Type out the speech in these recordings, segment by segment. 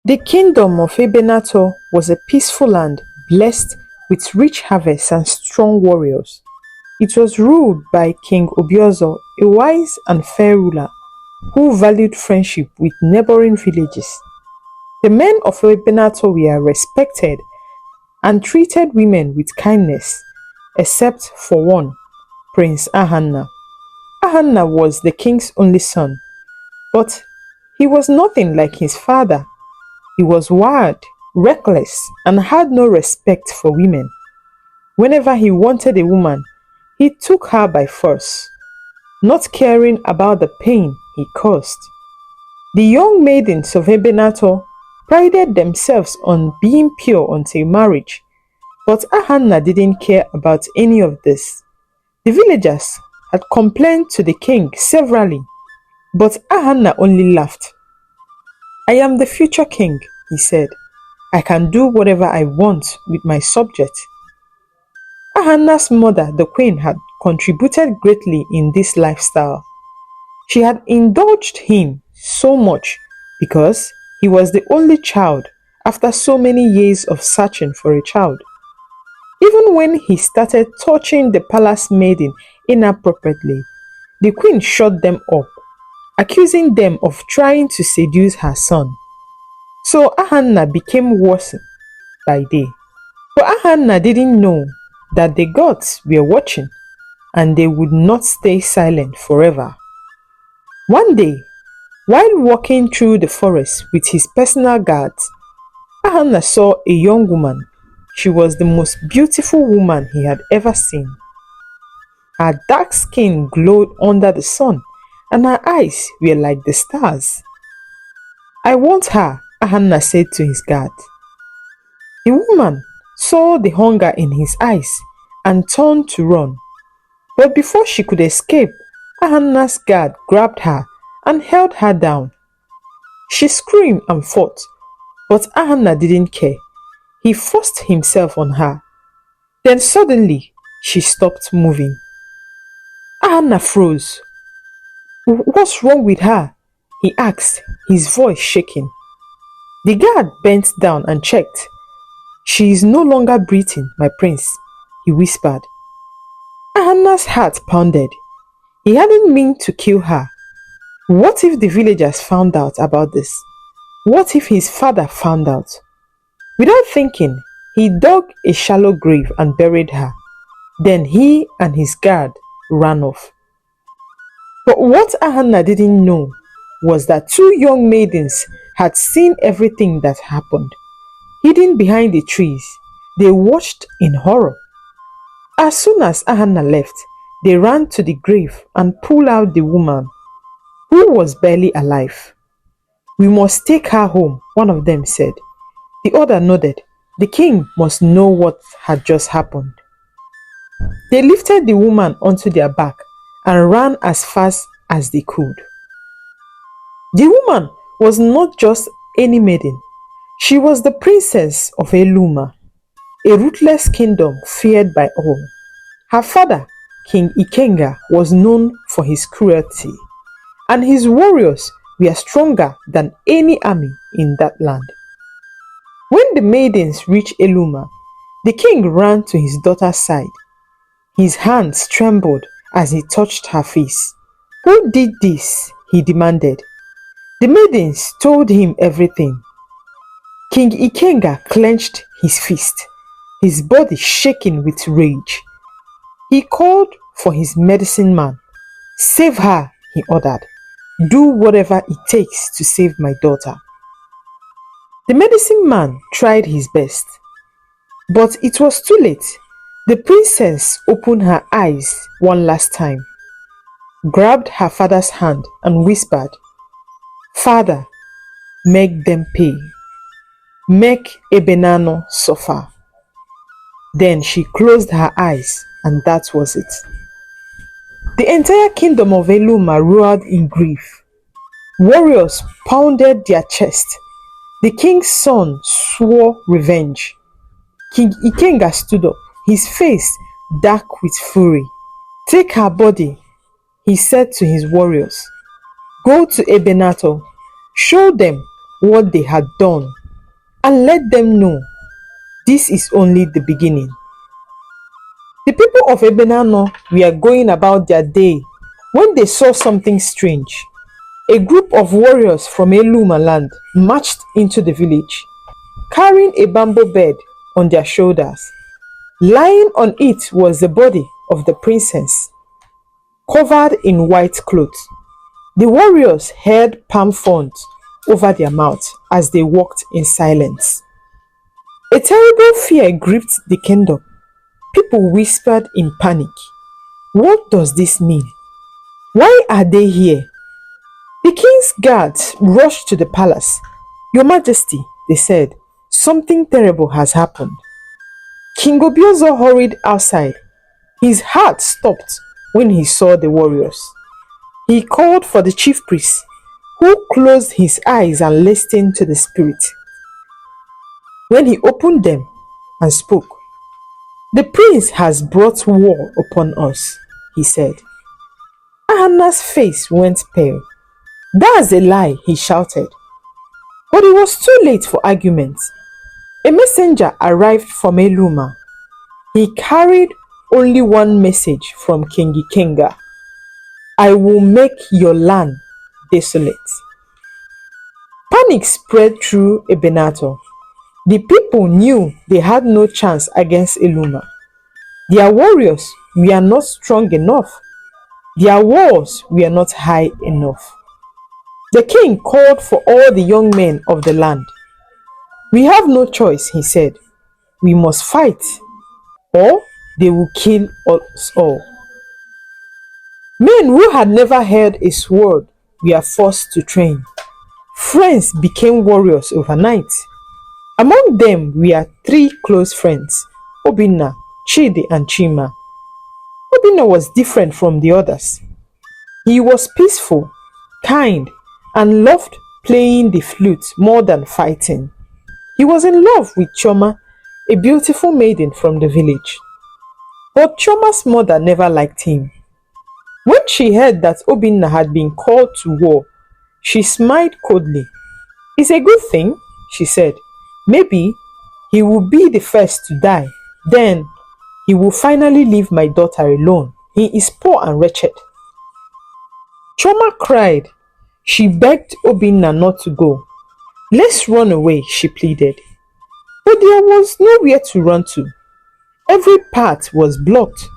The kingdom of Ebenator was a peaceful land blessed with rich harvests and strong warriors. It was ruled by King Obiozo, a wise and fair ruler who valued friendship with neighboring villages. The men of Ebenator were respected and treated women with kindness, except for one, Prince Ahanna. Ahanna was the king's only son, but he was nothing like his father. He was wild, reckless, and had no respect for women. Whenever he wanted a woman, he took her by force, not caring about the pain he caused. The young maidens of Ebenator prided themselves on being pure until marriage, but Ahanna didn't care about any of this. The villagers had complained to the king severally, but Ahanna only laughed. "I am the future king," he said. "I can do whatever I want with my subjects." Ahanna's mother, the queen, had contributed greatly in this lifestyle. She had indulged him so much because he was the only child after so many years of searching for a child. Even when he started touching the palace maiden inappropriately, the queen shut them up, accusing them of trying to seduce her son. So Ahanna became worse by day. But Ahanna didn't know that the gods were watching and they would not stay silent forever. One day, while walking through the forest with his personal guards, Ahanna saw a young woman. She was the most beautiful woman he had ever seen. Her dark skin glowed under the sun and her eyes were like the stars. "I want her," Ahanna said to his guard. The woman saw the hunger in his eyes and turned to run. But before she could escape, Ahanna's guard grabbed her and held her down. She screamed and fought, but Ahanna didn't care. He forced himself on her. Then suddenly, she stopped moving. Ahanna froze. "What's wrong with her?" he asked, his voice shaking. The guard bent down and checked. "She is no longer breathing, my prince," he whispered. Ahanna's heart pounded. He hadn't meant to kill her. What if the villagers found out about this? What if his father found out? Without thinking, he dug a shallow grave and buried her. Then he and his guard ran off. But what Ahanna didn't know was that two young maidens had seen everything that happened. Hidden behind the trees, they watched in horror. As soon as Ahanna left, they ran to the grave and pulled out the woman, who was barely alive. "We must take her home," one of them said. The other nodded. The king must know what had just happened. They lifted the woman onto their back and ran as fast as they could. The woman was not just any maiden. She was the princess of Eluma, a ruthless kingdom feared by all. Her father, King Ikenga, was known for his cruelty, and his warriors were stronger than any army in that land. When the maidens reached Eluma, the king ran to his daughter's side. His hands trembled as he touched her face. "Who did this?" he demanded. The maidens told him everything. King Ikenga clenched his fist, his body shaking with rage. He called for his medicine man. "Save her," he ordered. "Do whatever it takes to save my daughter." The medicine man tried his best, but it was too late. The princess opened her eyes one last time, grabbed her father's hand and whispered, "Father, make them pay. Make Ebenano suffer." Then she closed her eyes and that was it. The entire kingdom of Eluma roared in grief. Warriors pounded their chests. The king's son swore revenge. King Ikenga stood up, his face dark with fury. "Take her body," he said to his warriors. "Go to Ebenator. Show them what they had done and let them know this is only the beginning. The people of Ebenano were going about their day when they saw something strange. A group of warriors from Eluma land marched into the village, carrying a bamboo bed on their shoulders. Lying on it was the body of the princess, covered in white clothes. The warriors held palm fronds over their mouths as they walked in silence. A terrible fear gripped the kingdom. People whispered in panic. What does this mean? Why are they here? The king's guards rushed to the palace. Your Majesty, they said, something terrible has happened. King Obiozo hurried outside. His heart stopped when he saw the warriors. He called for the chief priest, who closed his eyes and listened to the spirit. When he opened them and spoke, the prince has brought war upon us, he said. Ahanna's face went pale. That's a lie, he shouted. But it was too late for argument. A messenger arrived from Eluma. He carried only one message from King Ikenga. I will make your land desolate. Panic spread through Ebenato. The people knew they had no chance against Eluma. Their warriors were not strong enough. Their walls were not high enough. The king called for all the young men of the land. We have no choice, he said. We must fight, or they will kill us all. Men who had never held a sword were forced to train. Friends became warriors overnight. Among them were three close friends, Obinna, Chidi, and Chima. Obinna was different from the others. He was peaceful, kind, and loved playing the flute more than fighting. He was in love with Choma, a beautiful maiden from the village. But Choma's mother never liked him. When she heard that Obinna had been called to war, she smiled coldly. It's a good thing, she said. Maybe he will be the first to die. Then he will finally leave my daughter alone. He is poor and wretched. Choma cried. She begged Obinna not to go. Let's run away, she pleaded. But there was nowhere to run to. Every path was blocked.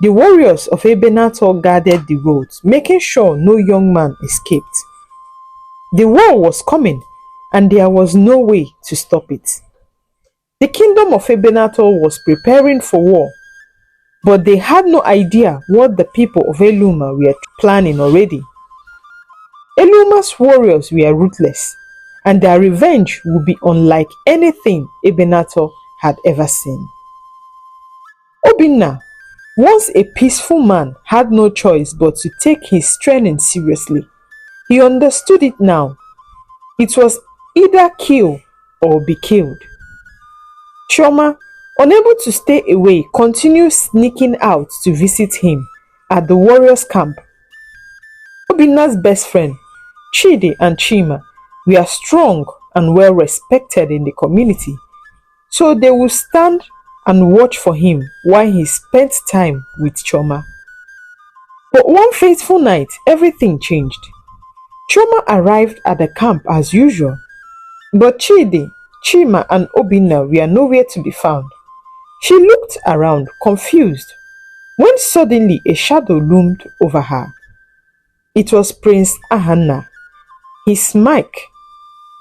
The warriors of Ebenator guarded the roads, making sure no young man escaped. The war was coming, and there was no way to stop it. The kingdom of Ebenator was preparing for war, but they had no idea what the people of Eluma were planning already. Eluma's warriors were ruthless, and their revenge would be unlike anything Ebenator had ever seen. Obinna, once a peaceful man, had no choice but to take his training seriously. He understood it now. It was either kill or be killed. Choma, unable to stay away, continued sneaking out to visit him at the warriors' camp. Obinna's best friend, Chidi and Chima, were strong and well respected in the community, so they would stand and watch for him while he spent time with Choma. But one fateful night, everything changed. Choma arrived at the camp as usual, but Chidi, Chima, and Obinna were nowhere to be found. She looked around, confused, when suddenly a shadow loomed over her. It was Prince Ahanna. He smiled.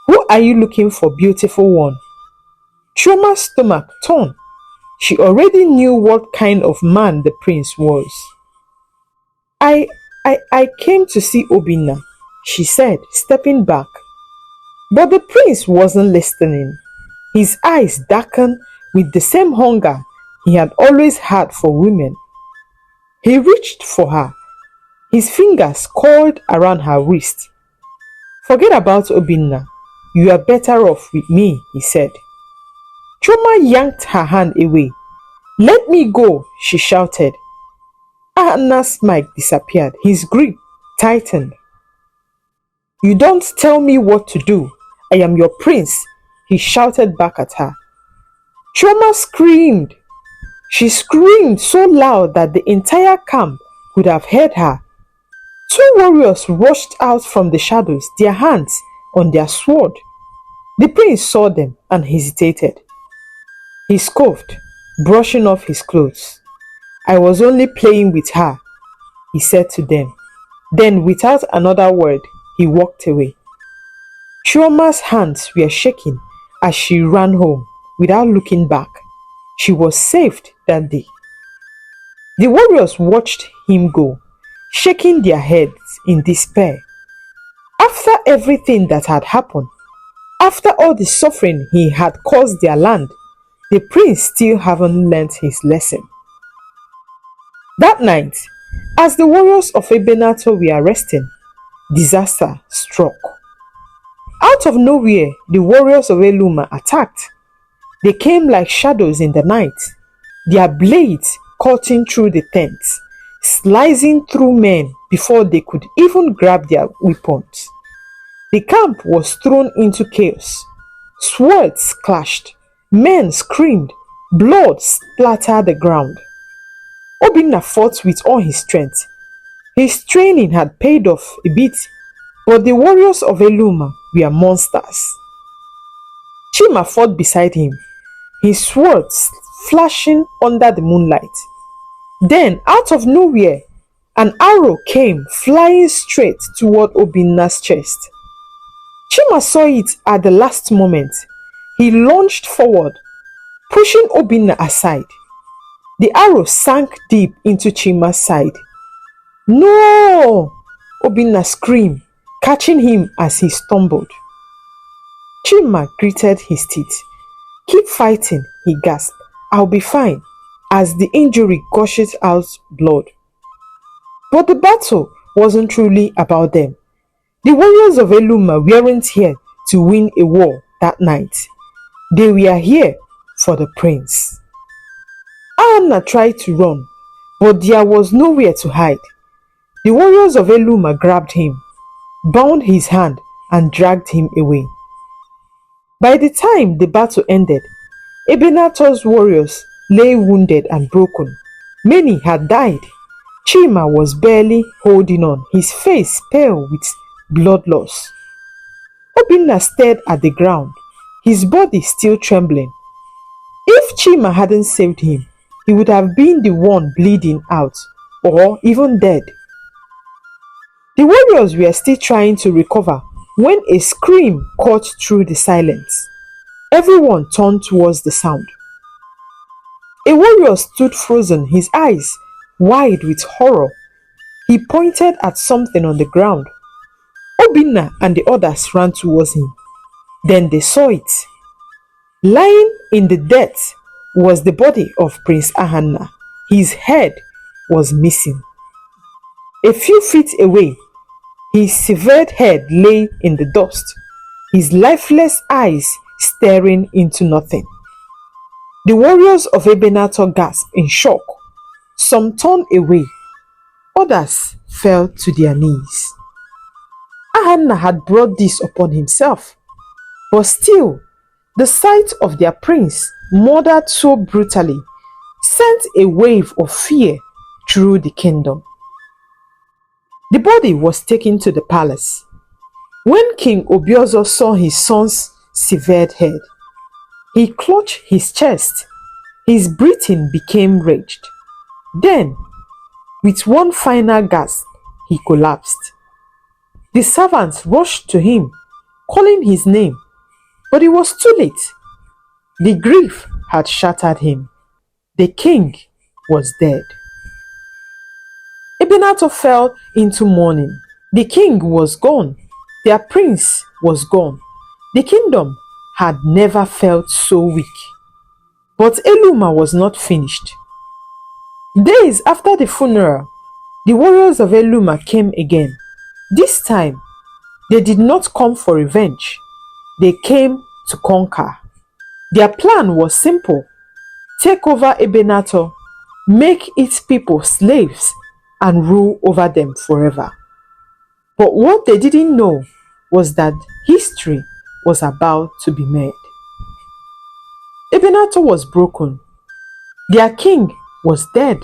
Who are you looking for, beautiful one? Choma's stomach turned. She already knew what kind of man the prince was. I came to see Obinna, she said, stepping back. But the prince wasn't listening. His eyes darkened with the same hunger he had always had for women. He reached for her. His fingers coiled around her wrist. Forget about Obinna. You are better off with me, he said. Choma yanked her hand away. Let me go, she shouted. Anna's smile disappeared. His grip tightened. You don't tell me what to do. I am your prince, he shouted back at her. Chioma screamed. She screamed so loud that the entire camp could have heard her. Two warriors rushed out from the shadows, their hands on their sword. The prince saw them and hesitated. He scoffed, brushing off his clothes. I was only playing with her, he said to them. Then, without another word, he walked away. Chioma's hands were shaking as she ran home without looking back. She was saved that day. The warriors watched him go, shaking their heads in despair. After everything that had happened, after all the suffering he had caused their land, the prince still hadn't learnt his lesson. That night, as the warriors of Ebenator were resting, disaster struck. Out of nowhere, the warriors of Eluma attacked. They came like shadows in the night, their blades cutting through the tents, slicing through men before they could even grab their weapons. The camp was thrown into chaos. Swords clashed, men screamed, blood splattered the ground. Obinna fought with all his strength. His training had paid off a bit, but the warriors of Eluma were monsters. Chima fought beside him, his sword flashing under the moonlight. Then, out of nowhere, an arrow came flying straight toward Obinna's chest. Chima saw it at the last moment. He lunged forward, pushing Obinna aside. The arrow sank deep into Chima's side. No! Obinna screamed, catching him as he stumbled. Chima gritted his teeth. Keep fighting, he gasped. I'll be fine, as the injury gushed out blood. But the battle wasn't truly about them. The warriors of Eluma weren't here to win a war that night. They were here for the prince. Anna tried to run, but there was nowhere to hide. The warriors of Eluma grabbed him, bound his hand, and dragged him away. By the time the battle ended, Ebenator's warriors lay wounded and broken. Many had died. Chima was barely holding on, his face pale with blood loss. Obinna stared at the ground, his body still trembling. If Chima hadn't saved him, he would have been the one bleeding out, or even dead. The warriors were still trying to recover when a scream cut through the silence. Everyone turned towards the sound. A warrior stood frozen, his eyes wide with horror. He pointed at something on the ground. Obinna and the others ran towards him. Then they saw it. Lying in the dirt was the body of Prince Ahanna. His head was missing. A few feet away, his severed head lay in the dust, his lifeless eyes staring into nothing. The warriors of Ebenator gasped in shock. Some turned away, others fell to their knees. Ahanna had brought this upon himself, but still, the sight of their prince murdered so brutally sent a wave of fear through the kingdom. The body was taken to the palace. When King Obiozo saw his son's severed head, he clutched his chest. His breathing became raged. Then, with one final gasp, he collapsed. The servants rushed to him, calling his name, but it was too late. The grief had shattered him. The king was dead. Ebenator fell into mourning. The king was gone. Their prince was gone. The kingdom had never felt so weak. But Eluma was not finished. Days after the funeral, the warriors of Eluma came again. This time, they did not come for revenge. They came to conquer. Their plan was simple: take over Ebenator, make its people slaves, and rule over them forever. But what they didn't know was that history was about to be made. Ebenator was broken. Their king was dead.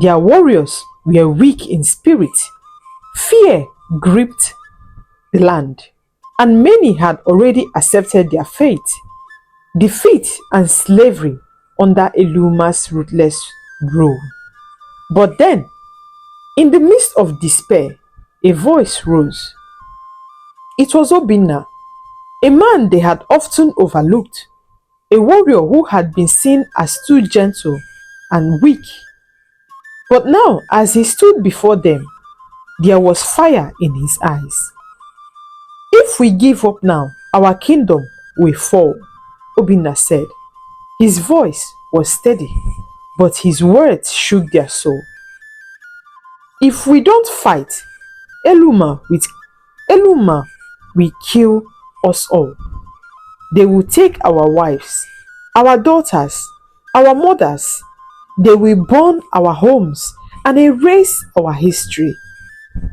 Their warriors were weak in spirit. Fear gripped the land, and many had already accepted their fate, defeat and slavery under Eluma's ruthless rule. But then, in the midst of despair, a voice rose. It was Obinna, a man they had often overlooked, a warrior who had been seen as too gentle and weak. But now, as he stood before them, there was fire in his eyes. "If we give up now, our kingdom will fall," Obinna said. His voice was steady, but his words shook their soul. "If we don't fight, Eluma will kill us all. They will take our wives, our daughters, our mothers. They will burn our homes and erase our history.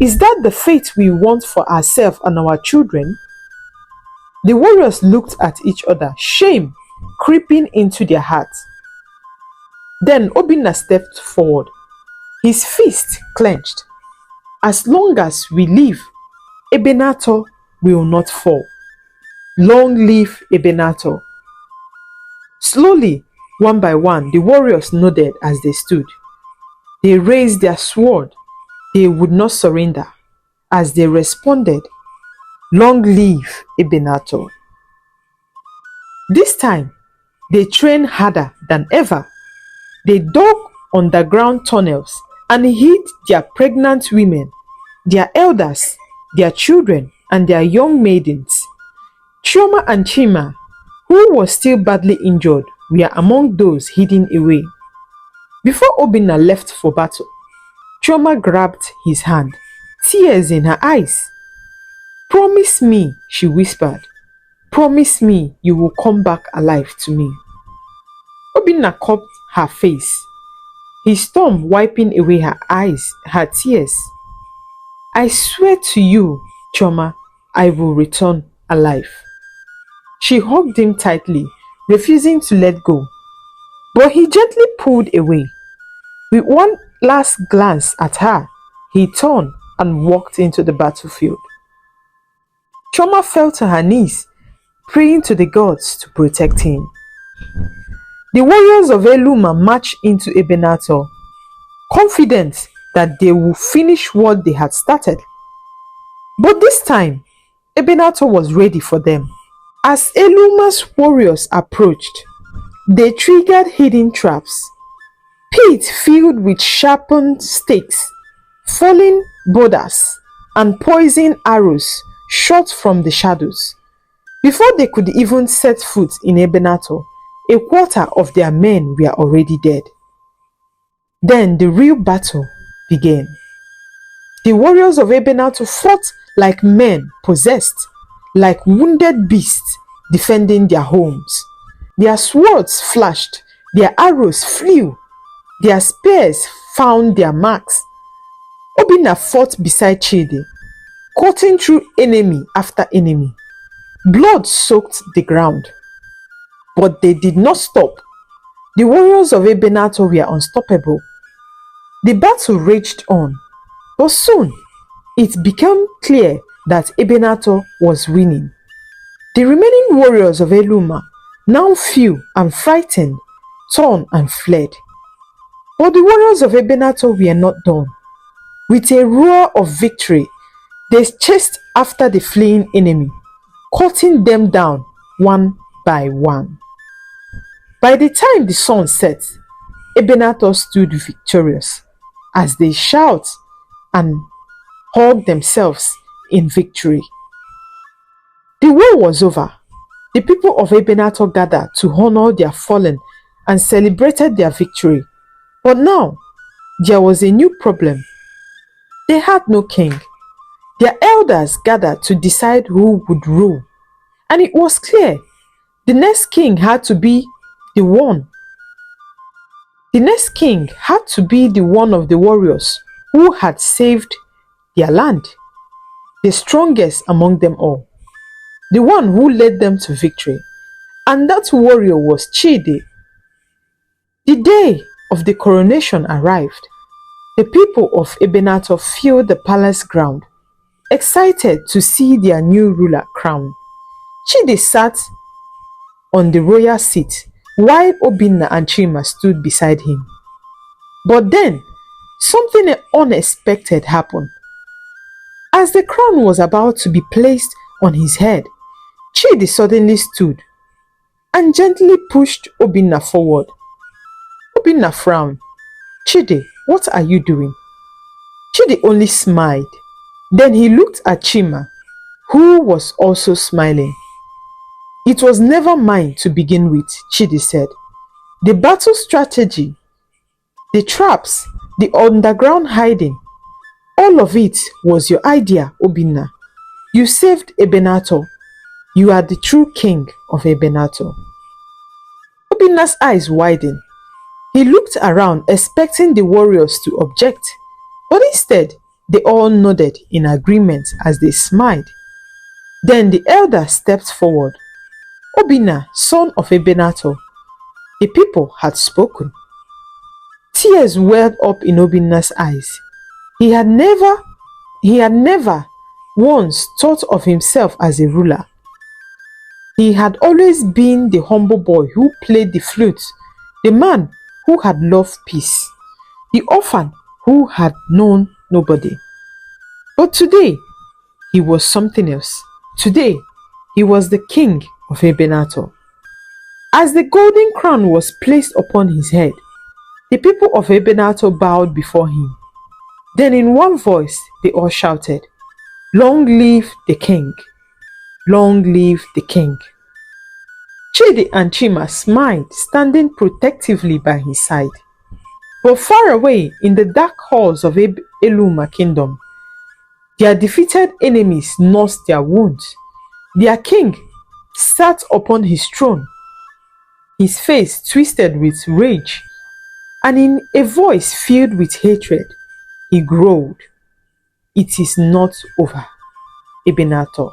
Is that the fate we want for ourselves and our children?" The warriors looked at each other, shame creeping into their hearts. Then Obinna stepped forward, his fist clenched. "As long as we live, Ebenator will not fall. Long live Ebenator." Slowly, one by one, the warriors nodded as they stood. They raised their sword. They would not surrender. As they responded, "Long live Ebenator." This time, they trained harder than ever. They dug underground tunnels and hid their pregnant women, their elders, their children, and their young maidens. Chioma and Chima, who was still badly injured, were among those hidden away. Before Obinna left for battle, Chioma grabbed his hand, tears in her eyes. "Promise me," she whispered. "Promise me you will come back alive to me." Obinna cupped her face, his thumb wiping away her eyes, her tears. "I swear to you, Chioma, I will return alive." She hugged him tightly, refusing to let go. But he gently pulled away. With one last glance at her, he turned and walked into the battlefield. Chioma fell to her knees, praying to the gods to protect him. The warriors of Eluma marched into Ebenator, confident that they would finish what they had started. But this time, Ebenator was ready for them. As Eluma's warriors approached, they triggered hidden traps, pits filled with sharpened stakes, falling boulders, and poisoned arrows shot from the shadows. Before they could even set foot in Ebenator, a quarter of their men were already dead. Then the real battle began. The warriors of Ebenator fought like men possessed, like wounded beasts defending their homes. Their swords flashed, their arrows flew, their spears found their marks. Obinna fought beside Chidi, cutting through enemy after enemy. Blood soaked the ground. But they did not stop. The warriors of Ebenator were unstoppable. The battle raged on, but soon it became clear that Ebenator was winning. The remaining warriors of Eluma, now few and frightened, turned and fled. But the warriors of Ebenator were not done. With a roar of victory, they chased after the fleeing enemy, cutting them down one by one. By the time the sun set, Ebenator stood victorious as they shout and hug themselves in victory. The war was over. The people of Ebenator gathered to honor their fallen and celebrated their victory. But now, there was a new problem. They had no king. Their elders gathered to decide who would rule. And it was clear the next king had to be the one. The next king had to be the one of the warriors who had saved their land, the strongest among them all. the one who led them to victory, and that warrior was Chidi. The day of the coronation arrived. The people of Ebenator filled the palace ground, excited to see their new ruler crowned. Chidi sat on the royal seat while Obinna and Chima stood beside him. But then, something unexpected happened. As the crown was about to be placed on his head, Chidi suddenly stood and gently pushed Obinna forward. Obinna frowned. "Chidi, what are you doing?" Chidi only smiled. Then he looked at Chima, who was also smiling. "It was never mine to begin with," Chidi said. "The battle strategy, the traps, the underground hiding, all of it was your idea, Obinna. You saved Ebenator. You are the true king of Ebenator." Obinna's eyes widened. He looked around, expecting the warriors to object, but instead, they all nodded in agreement as they smiled. Then the elder stepped forward. "Obinna, son of Ebenator, the people had spoken." Tears welled up in Obinna's eyes. He had never once thought of himself as a ruler. He had always been the humble boy who played the flute, the man who had loved peace, the orphan who had known nobody. But today, he was something else. Today, he was the king of Ebenator. As the golden crown was placed upon his head, the people of Ebenator bowed before him. Then in one voice, they all shouted, "Long live the king! Long live the king!" Chidi and Chima smiled, standing protectively by his side. But far away in the dark halls of Eluma kingdom, their defeated enemies nursed their wounds. Their king sat upon his throne, his face twisted with rage, and in a voice filled with hatred, he growled, "It is not over, Ebenator.